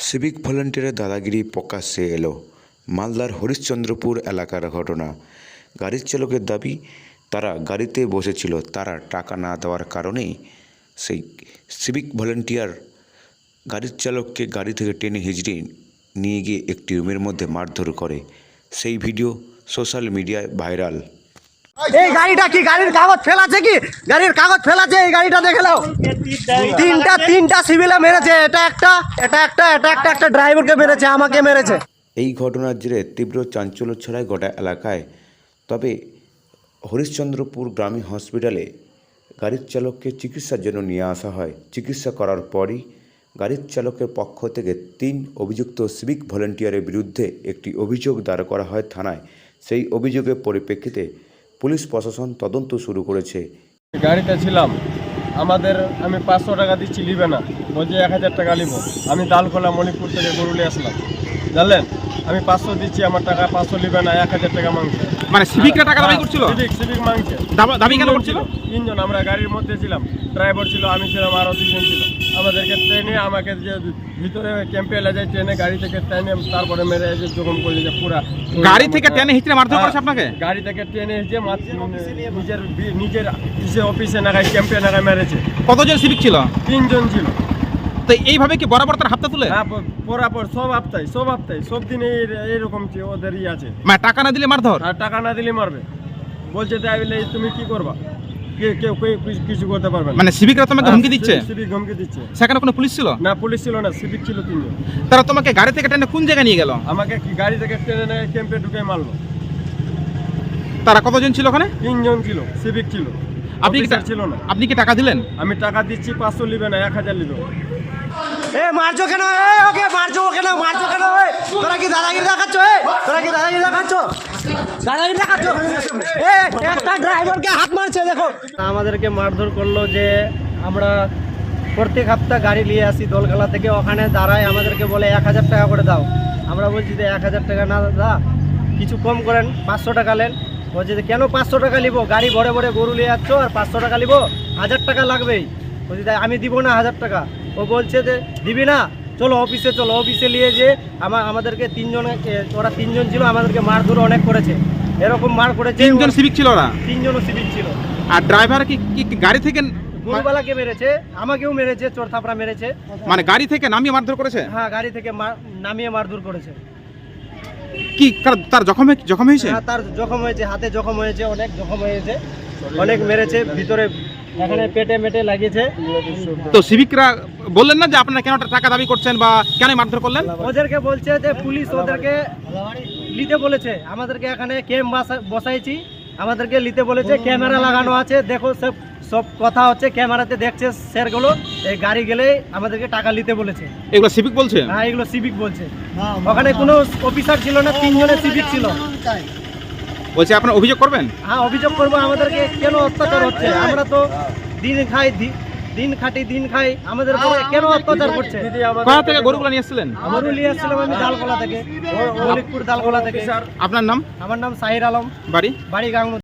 Civic ভলেন্টিয়ারের দাদাগিরি প্রকাশ্যে এলো। মালদার হরিশ্চন্দ্রপুর এলাকার ঘটনা। গাড়ির চালকের দাবি, তারা গাড়িতে বসেছিল, তারা টাকা না দেওয়ার কারণেই সেই সিভিক ভলেন্টিয়ার গাড়ির চালককে গাড়ি থেকে টেনে হিঁচড়ে নিয়ে গিয়ে একটি রুমের মধ্যে মারধর করে। সেই ভিডিও সোশ্যাল মিডিয়ায় ভাইরাল। এই গাড়িটা কি গাড়ির কাগজ ফেলাছে? কি গাড়ির কাগজ ফেলাছে? এই গাড়িটা দেখে নাও। তিনটা সিভিলে মেরেছে। এটা একটা ড্রাইভারকে মেরেছে, আমাকে মেরেছে। এই ঘটনার জেরে তীব্র চাঞ্চল্য ছড়ায় গোটা এলাকায়। তবে হরিশ্চন্দ্রপুর গ্রামীণ হসপিটালে গাড়ির চালককে চিকিৎসার জন্য নিয়ে আসা হয়। চিকিৎসা করার পরই গাড়ির চালকের পক্ষ থেকে 3 অভিযুক্ত সিভিক ভলেন্টিয়ারের বিরুদ্ধে একটি অভিযোগ দায়ের করা হয় থানায়। সেই অভিযোগের পরিপ্রেক্ষিতে পুলিশ প্রশাসন তদন্ত শুরু করেছে। গাড়িতে ছিলাম, আমি 500 টাকা দিচ্ছি, নিবে না, বলছে 1000 টাকা নিব। আমি দালকোলা মণিপুর থেকে গরুলে আসলাম, জানলেন। আমি 500 দিচ্ছি, আমার টাকা 500 নিবে না, 1000 টাকা মাংছে। মানে সিভিকরা টাকা দাবি করছিল? সিভিক মাংছে। দাবি কেন করছিল? 3 জন আমরা গাড়ির মধ্যে ছিলাম, ড্রাইভার ছিল, আমি ছিলাম, আরও 2 জন ছিল। আমাদেরকে ট্রেনে আমাকে যে ভিতরে ক্যাম্পে এলে যায়, ট্রেনে গাড়ি থেকে ট্রেনে তারপরে মেরে এসে জখম করলে যে পুরা গাড়ি থেকে টেনে হিঁচড়ে মারধর করেছে আপনাকে? গাড়ি থেকে ট্রেনে এসে নিজের অফিসে নাগায় ক্যাম্পে নাগায় মেরেছে। কতজন সিভিক ছিল? 3 জন ছিল। তো এইভাবে কি বরাবর তার হাতটা তুলে? হ্যাঁ, পরাপর সব হপ্তায় সব দিনে এইরকম ওদেরই আছে। মানে টাকা না দিলে মারধর? আর টাকা না দিলে মারবে, বলছে তাই বলে তুমি কি করবা, কেউ কিছু করতে পারবে না। মানে সিভিকরা তোমাকে হুমকি দিচ্ছে? সিভিক হুমকি দিচ্ছে। সেখানে কোনো পুলিশ ছিল না? পুলিশ ছিল না, সিভিক ছিল 3 জন। তারা তোমাকে গাড়ি থেকে টেনে কোন জায়গায় নিয়ে গেল? আমাকে গাড়ি থেকে টেনে ক্যাম্পে ঢুকে মারলো। তারা কতজন ছিল ওখানে? 3 জন ছিল, সিভিক ছিল, আপনি কি ছিল না। আপনি কি টাকা দিলেন? আমি টাকা দিচ্ছি, 500 নিবে না, 1000 নিবে। মারছো কেন? ওকে মারছো কেন? তোরা কি দাদাগিরি দেখাচ্ছ? একটা ড্রাইভারকে হাত মারছে, দেখো। আমাদেরকে মারধর করলো যে আমরা প্রত্যেক সপ্তাহ গাড়ি নিয়ে আসি দোলখালা থেকে, ওখানে দাঁড়ায় আমাদেরকে বলে 1000 টাকা করে দাও। আমরা বলছি যে 1000 টাকা না দা, কিছু কম করেন, 500 টাকা নেন। বলছে যে কেন 500 টাকা নিবো, গাড়ি ভরে ভরে গরু নিয়ে যাচ্ছ আর 500 টাকা নিবো, 1000 টাকা লাগবেই। বলছি তাই আমি দিব না 1000 টাকা। ও বলছে যে দিবি না, চলো অফিসে চলো। অফিসে নিয়ে যে আমাদেরকে 3 জন, ওরা 3 জন ছিল, আমাদেরকে মারধর অনেক করেছে। এরকম মার করেছে। 3 জন সিভিক ছিল ওরা? 3 জনও সিভিক ছিল। আর ড্রাইভার কি গাড়ি থেকে? গরুবালাকে মেরেছে, আমাকেও মেরেছে, চোর থাপড়া মেরেছে। মানে গাড়ি থেকে নামিয়ে মারধর করেছে? হ্যাঁ, গাড়ি থেকে নামিয়ে মারধর করেছে। কি তার জখম হয়েছে? হ্যাঁ, তার জখম হয়েছে, হাতে জখম হয়েছে, অনেক জখম হয়েছে, অনেক মেরেছে, ভিতরে এখানে পেটে মেটে লাগিয়েছে। তো সিভিকরা বললেন না যে আপনারা কেন টাকা দাবি করছেন বা কেন মারধর করলেন? ওদেরকে বলছে যে পুলিশ ওদেরকে নিতে বলেছে, আমাদেরকে এখানে ক্যাম্প বসাইছি, আমাদেরকে নিতে বলেছে, ক্যামেরা লাগানো আছে, দেখো সব কথা হচ্ছে, ক্যামেরাতে দেখছে স্যারগুলো। এই গাড়ি গেলে আমাদেরকে টাকা নিতে বলেছে। এগুলো সিভিক বলছে? হ্যাঁ, এগুলো সিভিক বলছে। ওখানে কোনো অফিসার ছিল না, 3 জনের সিভিক ছিল। বলছে আপনারা অভিযোগ করবেন? হ্যাঁ, অভিযোগ করবো। আমাদেরকে কেন অত্যাচার হচ্ছে? আমরা তো দিন খাই, আমাদের উপরে কেন অত্যাচার করছে? কোথা থেকে গরুগুলো নিয়ে এসেছিলেন? গরু নিয়ে আসছিলাম আমি দালকোলা থেকে, মলিকপুর দালকোলা থেকে। আপনার নাম? আমার নাম সাহির আলম, বাড়ি? বাড়ি গাঙ্গুর।